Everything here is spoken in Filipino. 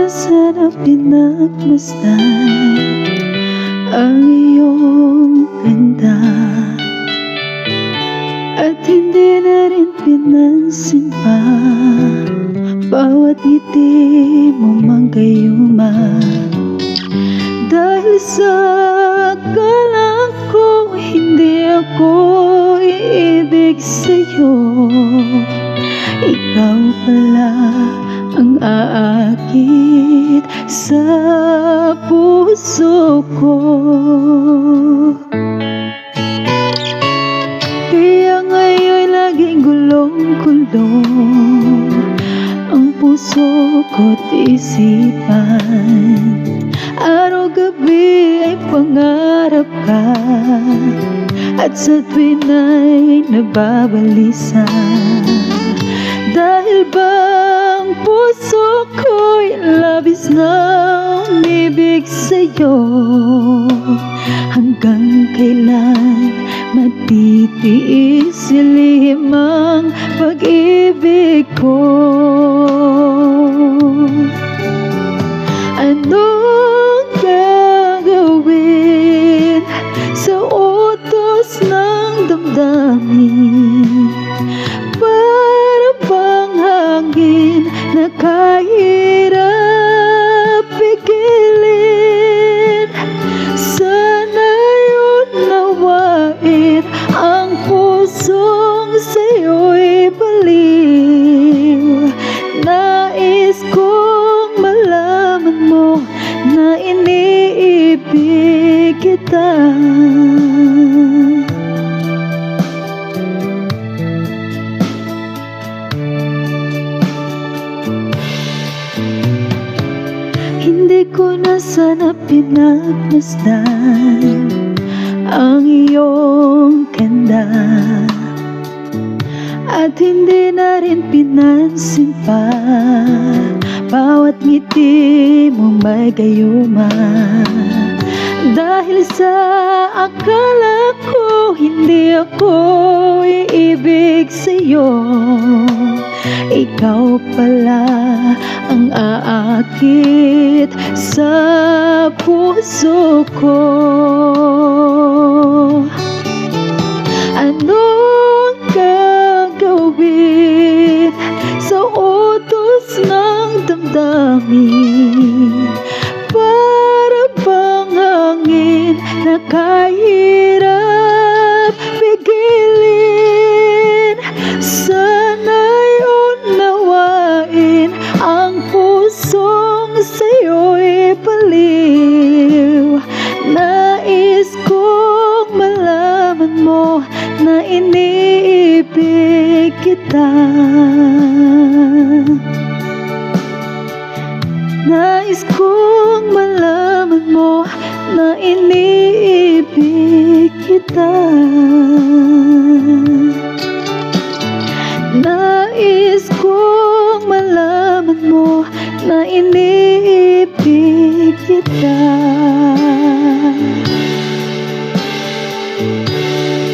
sana pinagmasdan ang iyong ganda, at hindi na rin pinansin pa bawat ngiti mo manggayuma. Dahil sa akala ko hindi ako iibig sa'yo, ikaw pala ang aakit sa puso ko. Kaya ngayon laging gulong-gulong ang puso ko't isipan. Araw-gabi ay pangarap ka, at sa tuwin ay nababalisa. Dahil bang puso ko'y labis na umibig sa'yo, hanggang kailan matitiis silihim ang pag-ibig ko? Anong gagawin sa utos ng damdamin? Para bang hangin na kahirap pigilin? Sana'y unawain ang pusong sa'yo'y baliw. Nais kong malaman mo na iniibig kita. Hindi ko na sana pinagmasdan ang iyong ganda, at hindi na rin pinansin pa bawat ngiti mo may gayuma. Dahil sa akala ko hindi ako iibig sa'yo, ikaw pala ang aakit sa puso ko. Anong gagawin sa utos ng damdamin? Para bang hangin na kahirap pigilin? Sana'y unawain ang pusong sa'yo'y baliw. Nais kong malaman mo na iniibig kita. Nais kong malaman mo na iniibig kita. Nais kong malaman mo na iniibig kita.